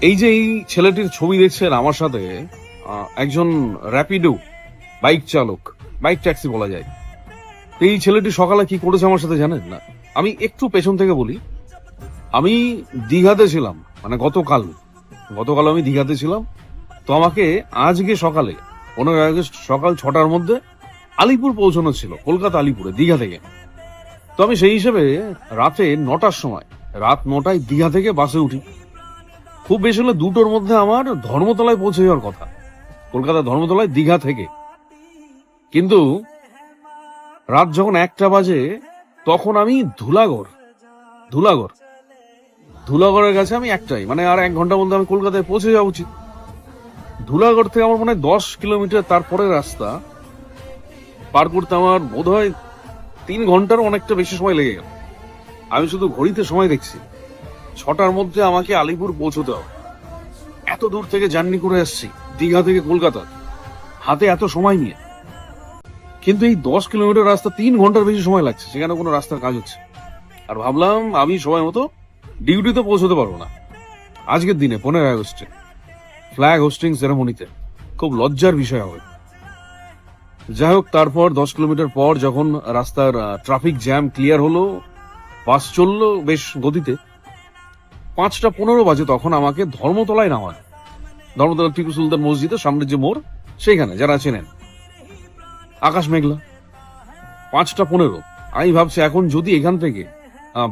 এই যে এই ছেলেটির ছবি দেখছেন আমার সাথে, একজন র্যাপিডো বাইক চালক, বাইক ট্যাক্সি বলা যায়। এই ছেলেটি সকালে কি করেছে আমার সাথে জানেন না? আমি একটু পেছন থেকে বলি। আমি দীঘাতে ছিলাম, মানে গতকাল আমি দীঘাতে ছিলাম। তো আমাকে আজকে সকালে 15 আগস্ট সকাল 6টার মধ্যে আলিপুর পৌঁছানো ছিল, কলকাতা আলিপুরে, দীঘা থেকে। তো আমি সেই হিসেবে রাতে 9টার সময়, রাত 9টায় দীঘা থেকে বাসে উঠি। খুব বেশি হলে 2টোর মধ্যে আমার ধর্মতলায় পৌঁছে যাওয়ার কথা, কলকাতা ধর্মতলায় দীঘা থেকে। কিন্তু রাত যখন 1টা বাজে তখন আমি ধুলাগড়ের কাছে আমি একটাই, মানে আর 1 ঘন্টার মধ্যে আমি কলকাতায় পৌঁছে যাওয়া উচিত। ধুলাগড় থেকে আমার মনে হয় 10 কিলোমিটার তারপরে রাস্তা পার করতে আমার বোধ হয় 3 ঘন্টার অনেকটা বেশি সময় লেগে গেল। আমি শুধু ঘড়িতে সময় দেখছি, 6টার মধ্যে আমাকে আলিপুর পৌঁছতে হবে। এত দূর থেকে জার্নি করে আসছি দীঘা থেকে কলকাতা, হাতে এত সময় নিয়ে, কিন্তু এই 10 কিলোমিটার রাস্তা 3 ঘন্টার বেশি সময় লাগছে, সেখানে কোনো রাস্তার কাজ হচ্ছে। আর ভাবলাম আমি সময় মতো ডিউটিতে পৌঁছতে পারবো না আজকের দিনে, 15 আগস্টে ফ্ল্যাগ হোস্টিং সেরেমনিতে। খুব লজ্জার বিষয় হবে। যাই হোক, তারপর 10 কিলোমিটার পর যখন রাস্তার ট্রাফিক জ্যাম ক্লিয়ার হলো, বাস চললো বেশ গতিতে, 5টা 15 বাজে তখন আমাকে ধর্মতলায় নামায়। ধর্মতলা টিপু সুলতান মসজিদের সামনের যে মোড়, সেইখানে, যারা চেনেন। আকাশ মেঘলা, 5টা 15। আমি ভাবছি এখন যদি এখান থেকে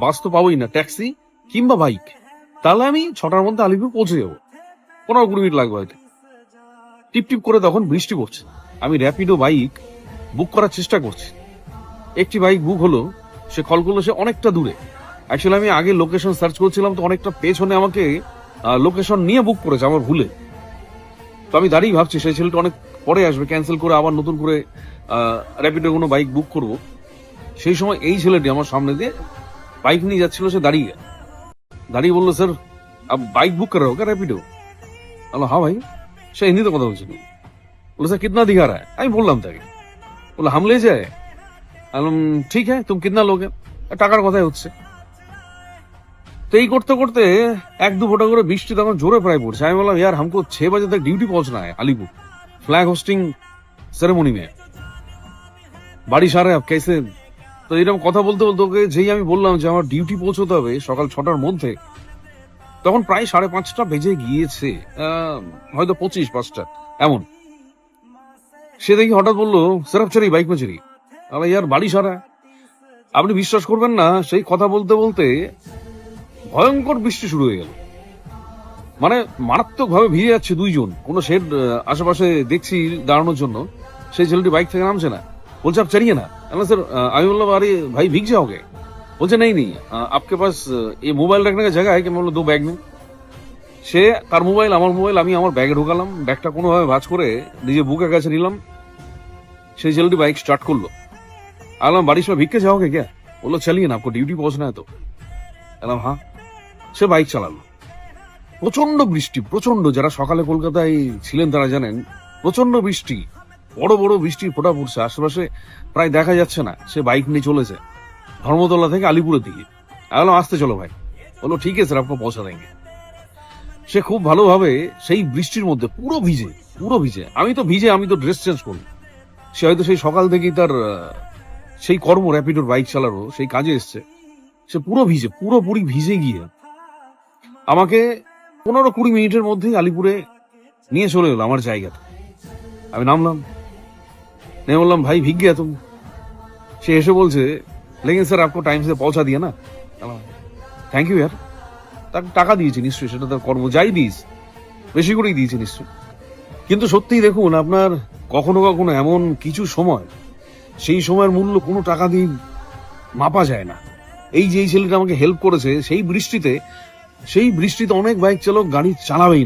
বাস তো পাবোই না, ট্যাক্সি কিংবা বাইক, তাহলে আমি 6টার মধ্যে আলিপুর পৌঁছে যাবো। 15-20 মিনিট লাগবে হয়তো। টিপ করে তখন বৃষ্টি পড়ছে। আমি র্যাপিডো বাইক বুক করার চেষ্টা করছি। একটি বাইক বুক হলো, সে কল করলো, সে অনেকটা দূরে। অ্যাকচুয়ালি আমি আগে লোকেশন সার্চ করছিলাম, তো অনেকটা পেছনে আমাকে লোকেশন নিয়ে বুক করেছে আমার ভুলে। তো আমি দাঁড়িয়ে ভাবছি সেই ছেলেটা অনেক পরে আসবে, ক্যান্সেল করে আবার নতুন করে র্যাপিডো কোনো বাইক বুক করব। সেই সময় এই ছেলেটি আমার সামনে দিয়ে বাইক নিয়ে যাচ্ছিল। সে দাঁড়িয়ে বললো, স্যার আপ বাইক বুক कर रहे हो क्या रैपिडो? বললো হ্যাঁ ভাই। সে হিন্দিতে কথা বলছিল। বললো স্যার কিতনা দিখা रहा है? আমি বললাম তাকে। বললো হাম লে যায়। বললাম ঠিক হ্যাঁ, তুম কিতনা লোগে? টাকার কথাই হচ্ছে। তো এই করতে করতে 1-2 ফোঁটা করে বৃষ্টি তখন জোরে প্রায় পড়ছে। আমি বললাম यार हमको 6 बजे तक ड्यूटी पहुंचना है अलीपुर फ्लैग होस्टिंग सेरेमनी में, বাড়ি সারে আপ कैसे? তো এরকম কথা বলতে বলতে ওকে যেই আমি বললাম যে আমার ডিউটি পৌঁছতে হবে সকাল 6টার মধ্যে, তখন প্রায় 5:30 বেজে গিয়েছে, হয়তো 5:25 এমন। সে দেখি হঠাৎ বললো স্যার আপ চলি বাইক মে চলি। ইয়ার বাড়ি সারা। আপনি বিশ্বাস করবেন না, সেই কথা বলতে বলতে ভয়ঙ্কর বৃষ্টি শুরু হয়ে গেল। মানে মারাত্মক ভাবে ভিজে যাচ্ছে দুইজন। কোনো শেড আশেপাশে দেখছি দাঁড়ানোর জন্য, সেই ছেলেটি বাইক থেকে নামছে না, বলছে আপ চলিয়ে না। স্যার আমি বললাম আরে ভাই ভিগ যাওগে? বলছে নেই আপকে পাস এই মোবাইল রাখনে কা জায়গা है কি? বললো 2 ব্যাগ নেই। সে তার মোবাইল, আমার মোবাইল আমি আমার ব্যাগে ঢোকালাম, ব্যাগটা কোনোভাবে ভাঁজ করে নিজে বুকের কাছে নিলাম। সেই ছেলেটি বাইক স্টার্ট করলো। আলাম বাড়ির সময় ভিক্ষে যাওগে क्या? বললো চলিয়ে না, আপको ডিউটি পৌঁছনা है तो। বললাম হ্যাঁ। সে বাইক চালালো। প্রচন্ড বৃষ্টি, প্রচন্ড। যারা সকালে কলকাতায় ছিলেন তারা জানেন, প্রচন্ড বৃষ্টি, বড় বড় বৃষ্টির ফোঁটা পড়ছে, আশেপাশে প্রায় দেখা যাচ্ছে না। সে বাইক নিয়ে চলেছে ধর্মতলা থেকে আলিপুরের দিকে। বললাম আসতে চলো ভাই। বললো ঠিক আছে স্যার, আপনি পৌঁছা দেंगे। সে খুব ভালোভাবে সেই বৃষ্টির মধ্যে পুরো ভিজে, আমি তো ভিজে, আমি তো ড্রেস চেঞ্জ করবো। সে হয়তো সেই সকাল থেকেই তার সেই কর্ম, র্যাপিডোর বাইক চালানো, সেই কাজে এসছে। সে পুরোপুরি ভিজে গিয়ে আমাকে 15-20 মিনিটের মধ্যেই আলিপুরে নিয়ে চলে এলো আমার জায়গাটা। আমি নামলাম, নেমে বললাম ভাই ভিগ গিয়া তুমি। সে এসে বলছে লেকিন স্যার আপको টাইম से পৌঁছা দিয়ে না। থ্যাংক ইউ ইয়ার। তাকে টাকা দিয়েছি নিশ্চয়ই, সেটা তার কর্ম, যাই দিস বেশি করেই দিয়েছি নিশ্চয়ই। কিন্তু সত্যিই দেখুন, আপনার কখনো কখনো এমন কিছু সময়, সেই সময়ের মূল্য কোনো টাকা দিয়ে মাপা যায় না। এই যে এই ছেলেটা আমাকে হেল্প করেছে, সেই বৃষ্টিতে অনেক বাইক চালক গাড়ি চালাবেই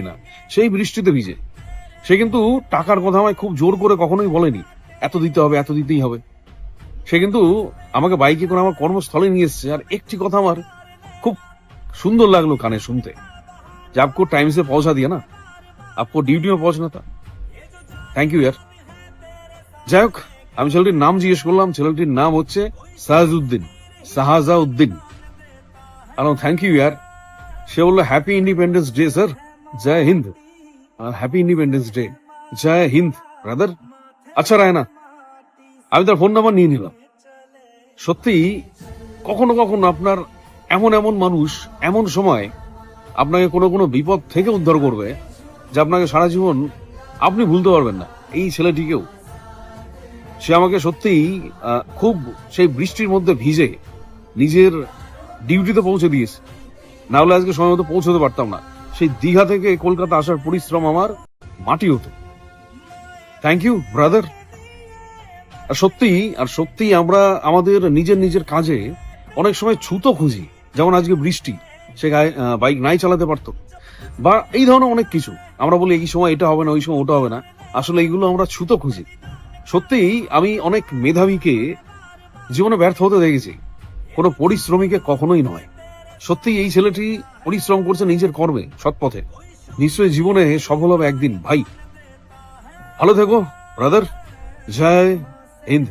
না, সেই বৃষ্টিতে ভিজে। সে কিন্তু টাকার কথা আমায় খুব জোর করে কখনোই বলেনি, এত দিতে হবে, এত দিতেই হবে। সে কিন্তু আমাকে বাইকে করে আমার কর্মস্থলে নিয়ে এসছে। আর একটি কথা আমার খুব সুন্দর লাগলো কানে শুনতে, যে আপको টাইম से পৌঁছা দিয়ে না, আপको ডিউটি में পৌঁছনা था। থ্যাংক ইউ ইয়ার। যাই হোক, আমি ছেলেটির নাম জিজ্ঞেস করলাম। ছেলেটির নাম হচ্ছে শাহাজউদ্দিন। থ্যাংক ইউ ইয়ার। সে বললো হ্যাপি ইন্ডিপেন্ডেন্স ডে স্যার, জয় হিন্দ। হ্যাপি ইন্ডিপেন্ডেন্স ডে, জয় হিন্দ ব্রাদার। আচ্ছা রায়না, আমি তার ফোন নাম্বার নিয়ে নিলাম। সত্যি কখনো কখনো আপনার এমন এমন মানুষ এমন সময় আপনাকে কোনো কোনো বিপদ থেকে উদ্ধার করবে, যে আপনাকে সারা জীবন আপনি ভুলতে পারবেন না। এই ছেলেটিকেও সে আমাকে সত্যিই খুব সেই বৃষ্টির মধ্যে ভিজে নিজের ডিউটিতে পৌঁছে দিয়েছে, না হলে আজকে সময় মতো পৌঁছতে পারতাম না। সেই দীঘা থেকে কলকাতা আসার পরিশ্রম আমার মাটি হতো। Thank you brother. আর সত্যি আমরা আমাদের নিজের নিজের কাজে অনেক সময় ছুতো খুঁজি, যেমন আজকে বৃষ্টি, সে বাইক নাই চালাতে পারতো, বা এই ধরনের অনেক কিছু। আমরা বলি এই সময় এটা হবে না, ওই সময় ওটা হবে না, আসলে এইগুলো আমরা ছুতো খুঁজি। সত্যিই আমি অনেক মেধাবীকে জীবনে ব্যর্থ হতে দেখেছি, কোনো পরিশ্রমীকে কখনোই নয়। সত্যি এই ছেলেটি পরিশ্রম করছে নিজের কর্মে, সৎ পথে, নিশ্চয়ই জীবনে সফল হবে একদিন। ভাই ভালো থেকো ব্রাদার, জয় হিন্দ।